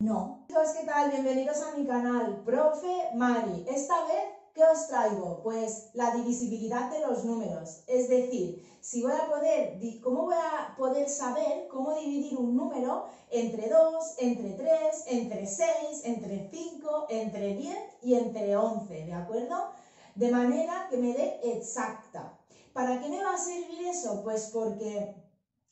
No. Chicos, ¿qué tal? Bienvenidos a mi canal, Profe Mari. Esta vez, ¿qué os traigo? Pues la divisibilidad de los números. Es decir, ¿cómo voy a poder saber cómo dividir un número entre 2, entre 3, entre 6, entre 5, entre 10 y entre 11, ¿de acuerdo? De manera que me dé exacta. ¿Para qué me va a servir eso? Pues porque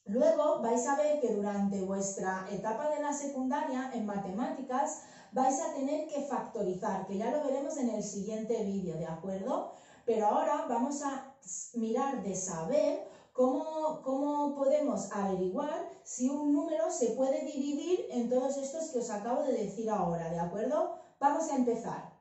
luego vais a ver que durante vuestra etapa de la secundaria en matemáticas vais a tener que factorizar, que ya lo veremos en el siguiente vídeo, ¿de acuerdo? Pero ahora vamos a mirar de saber cómo podemos averiguar si un número se puede dividir en todos estos que os acabo de decir ahora, ¿de acuerdo? Vamos a empezar.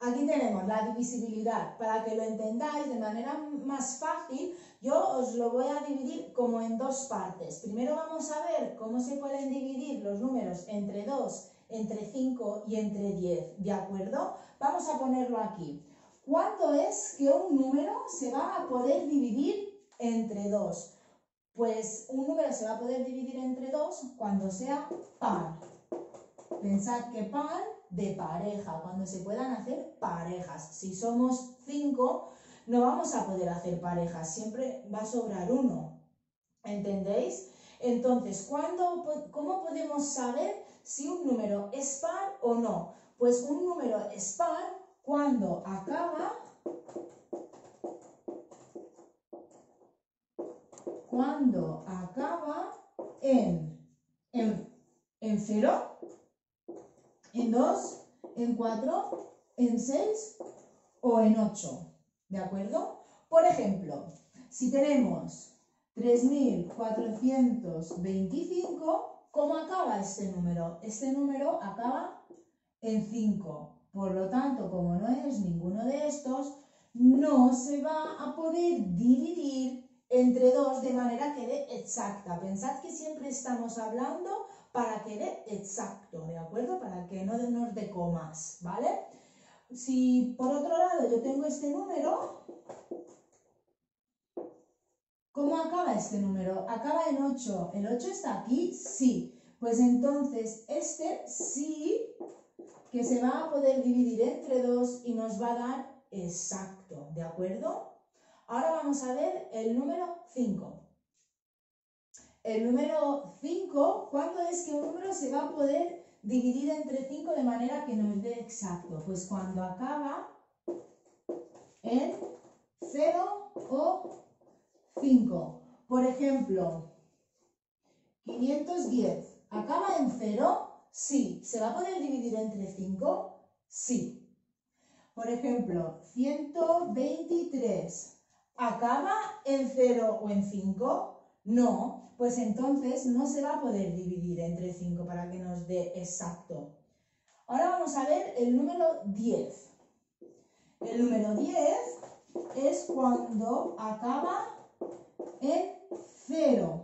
Aquí tenemos la divisibilidad. Para que lo entendáis de manera más fácil, yo os lo voy a dividir como en dos partes. Primero vamos a ver cómo se pueden dividir los números entre 2, entre 5 y entre 10, ¿de acuerdo? Vamos a ponerlo aquí. ¿Cuándo es que un número se va a poder dividir entre 2? Pues un número se va a poder dividir entre 2 cuando sea par. Pensad que par de pareja, cuando se puedan hacer parejas. Si somos 5, no vamos a poder hacer parejas, siempre va a sobrar uno. ¿Entendéis? Entonces, ¿cómo podemos saber si un número es par o no? Pues un número es par cuando acaba en 0, en 2, en 4, en 6 o en 8, ¿de acuerdo? Por ejemplo, si tenemos 3425, ¿cómo acaba este número? Este número acaba en 5. Por lo tanto, como no es ninguno de estos, no se va a poder dividir entre 2 de manera que dé exacta. Pensad que siempre estamos hablando para que dé exacto, ¿de acuerdo? Para que no nos dé comas, ¿vale? Si por otro lado yo tengo este número, ¿cómo acaba este número? Acaba en 8. ¿El 8 está aquí? Sí. Pues entonces este sí que se va a poder dividir entre 2 y nos va a dar exacto, ¿de acuerdo? Ahora vamos a ver el número 5. El número 5, ¿cuándo es que un número se va a poder dividir entre 5 de manera que nos dé exacto? Pues cuando acaba en 0 o 5. Por ejemplo, 510, ¿acaba en 0? Sí. ¿Se va a poder dividir entre 5? Sí. Por ejemplo, 123, ¿acaba en 0 o en 5? No. Pues entonces no se va a poder dividir entre 5 para que nos dé exacto. Ahora vamos a ver el número 10. El número 10 es cuando acaba en 0.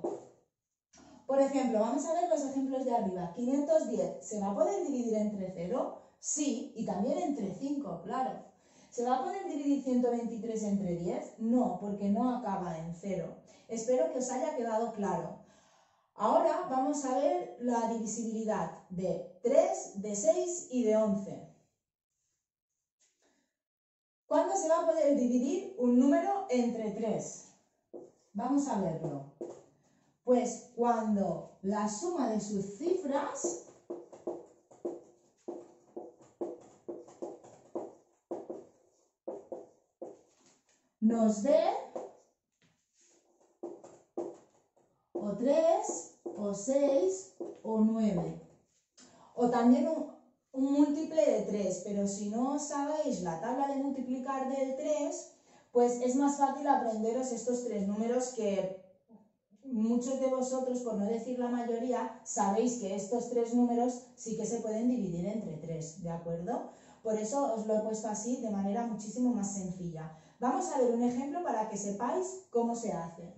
Por ejemplo, vamos a ver los ejemplos de arriba. 510, ¿se va a poder dividir entre 0? Sí, y también entre 5, claro. ¿Se va a poder dividir 123 entre 10? No, porque no acaba en 0. Espero que os haya quedado claro. Ahora vamos a ver la divisibilidad de 3, de 6 y de 11. ¿Cuándo se va a poder dividir un número entre 3? Vamos a verlo. Pues cuando la suma de sus cifras nos dé o 3, o 6, o 9. O también un múltiple de 3, pero si no sabéis la tabla de multiplicar del 3, pues es más fácil aprenderos estos tres números que muchos de vosotros, por no decir la mayoría, sabéis que estos tres números sí que se pueden dividir entre 3, ¿de acuerdo? Por eso os lo he puesto así de manera muchísimo más sencilla. Vamos a ver un ejemplo para que sepáis cómo se hace.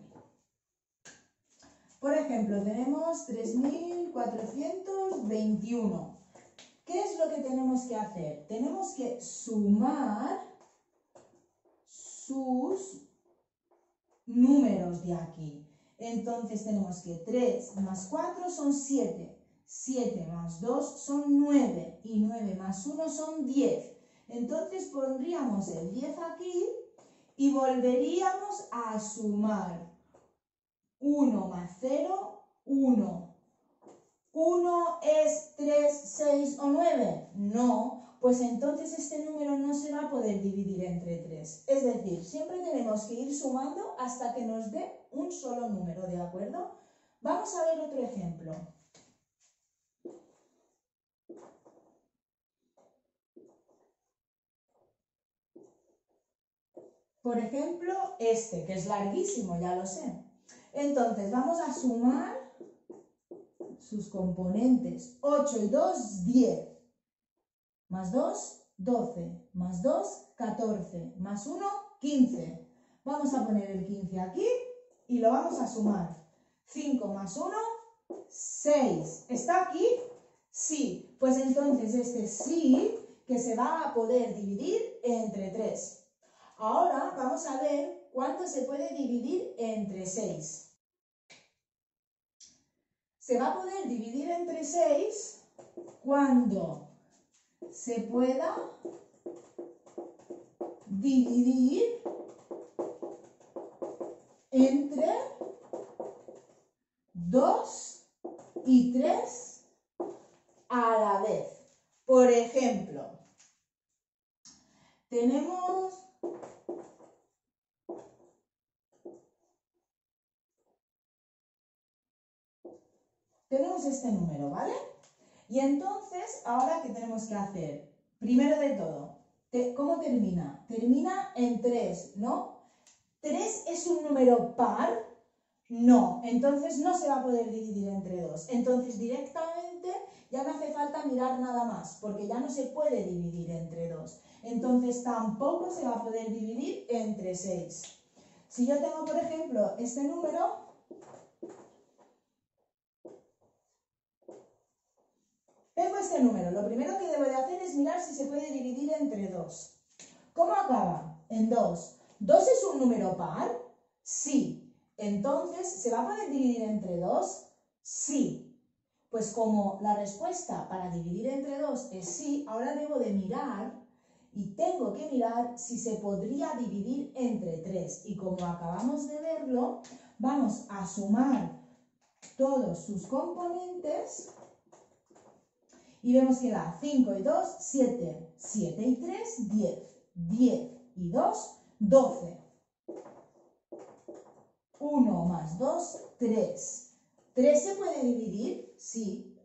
Por ejemplo, tenemos 3421. ¿Qué es lo que tenemos que hacer? Tenemos que sumar sus números de aquí. Entonces tenemos que 3 más 4 son 7. 7 más 2 son 9 y 9 más 1 son 10. Entonces pondríamos el 10 aquí y volveríamos a sumar 1 más 0, 1. ¿1 es 3, 6 o 9? No, pues entonces este número no se va a poder dividir entre 3. Es decir, siempre tenemos que ir sumando hasta que nos dé un solo número, ¿de acuerdo? Vamos a ver otro ejemplo. Por ejemplo, este, que es larguísimo, ya lo sé. Entonces, vamos a sumar sus componentes. 8 y 2, 10. Más 2, 12. Más 2, 14. Más 1, 15. Vamos a poner el 15 aquí y lo vamos a sumar. 5 más 1, 6. ¿Está aquí? Sí. Pues entonces este sí que se va a poder dividir entre 3. Ahora vamos a ver cuánto se puede dividir entre 6. Se va a poder dividir entre 6 cuando se pueda dividir entre 2 y 3 a la vez. Por ejemplo, tenemos este número, ¿vale? Y entonces, ahora, ¿qué tenemos que hacer? Primero de todo, ¿cómo termina? Termina en 3, ¿no? ¿3 es un número par? No, entonces no se va a poder dividir entre 2. Entonces directamente ya no hace falta mirar nada más, porque ya no se puede dividir entre 2. Entonces tampoco se va a poder dividir entre 6. Si yo tengo, por ejemplo, este número, lo primero que debo de hacer es mirar si se puede dividir entre 2. ¿Cómo acaba? En 2. ¿2 es un número par? Sí. Entonces, ¿se va a poder dividir entre 2? Sí. Pues como la respuesta para dividir entre 2 es sí, ahora debo de mirar y tengo que mirar si se podría dividir entre 3. Y como acabamos de verlo, vamos a sumar todos sus componentes y vemos que da 5 y 2, 7. 7 y 3, 10. 10 y 2, 12. 1 más 2, 3. ¿3 se puede dividir? Sí.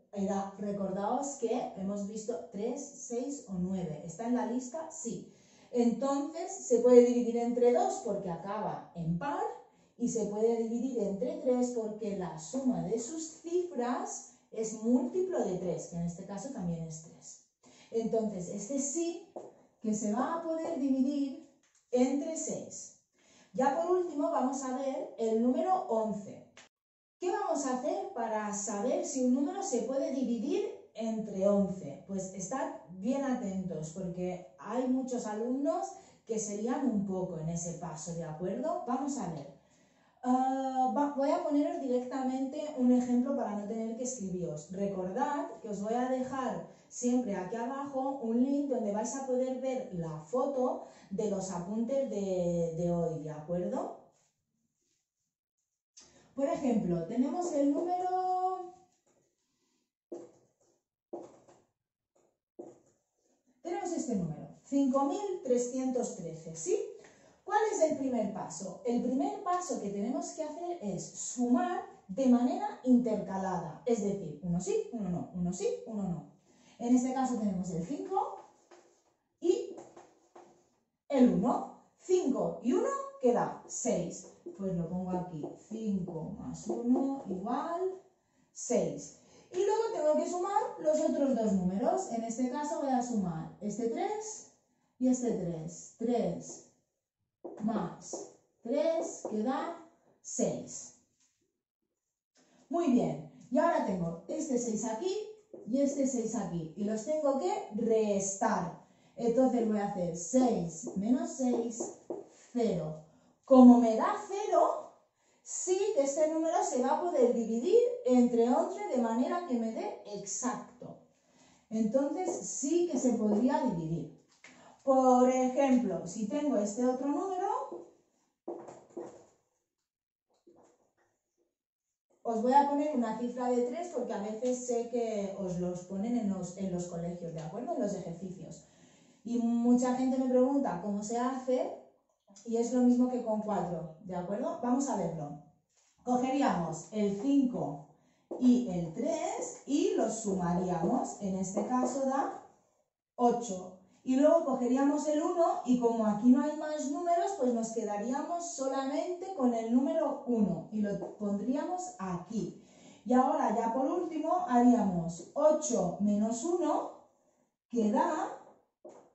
Recordaos que hemos visto 3, 6 o 9. ¿Está en la lista? Sí. Entonces se puede dividir entre 2 porque acaba en par y se puede dividir entre 3 porque la suma de sus cifras es múltiplo de 3, que en este caso también es 3. Entonces, este sí que se va a poder dividir entre 6. Ya por último vamos a ver el número 11. ¿Qué vamos a hacer para saber si un número se puede dividir entre 11? Pues estad bien atentos porque hay muchos alumnos que se lían un poco en ese paso, ¿de acuerdo? Vamos a ver. Voy a poneros directamente un ejemplo para no tener que escribiros. Recordad que os voy a dejar siempre aquí abajo un link donde vais a poder ver la foto de los apuntes de hoy, ¿de acuerdo? Por ejemplo, tenemos el número... Tenemos este número, 5.313, ¿sí? ¿Cuál es el primer paso? El primer paso que tenemos que hacer es sumar de manera intercalada, es decir, uno sí, uno no, uno sí, uno no. En este caso tenemos el 5 y el 1. 5 y 1 queda 6. Pues lo pongo aquí, 5 más 1 igual 6. Y luego tengo que sumar los otros dos números. En este caso voy a sumar este 3 y este 3. 3 más 3 queda 6. Muy bien. Y ahora tengo este 6 aquí y este 6 aquí. Y los tengo que restar. Entonces voy a hacer 6 menos 6, 0. Como me da 0, sí que este número se va a poder dividir entre 11 de manera que me dé exacto. Entonces sí que se podría dividir. Por ejemplo, si tengo este otro número, os voy a poner una cifra de 3 porque a veces sé que os los ponen en los colegios, ¿de acuerdo? En los ejercicios. Y mucha gente me pregunta cómo se hace y es lo mismo que con 4, ¿de acuerdo? Vamos a verlo. Cogeríamos el 5 y el 3 y los sumaríamos. En este caso da 8. Y luego cogeríamos el 1 y como aquí no hay más números, pues nos quedaríamos solamente con el número 1 y lo pondríamos aquí. Y ahora ya por último haríamos 8 menos 1, que da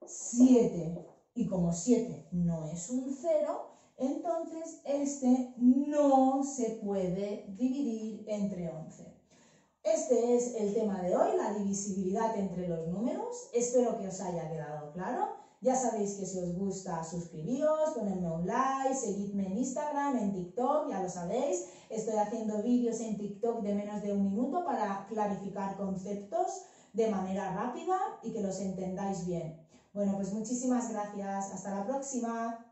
7. Y como 7 no es un 0, entonces este no se puede dividir entre 11. Este es el tema de hoy, la divisibilidad entre los números. Espero que os haya quedado claro. Ya sabéis que si os gusta, suscribíos, ponedme un like, seguidme en Instagram, en TikTok, ya lo sabéis. Estoy haciendo vídeos en TikTok de menos de 1 minuto para clarificar conceptos de manera rápida y que los entendáis bien. Bueno, pues muchísimas gracias. Hasta la próxima.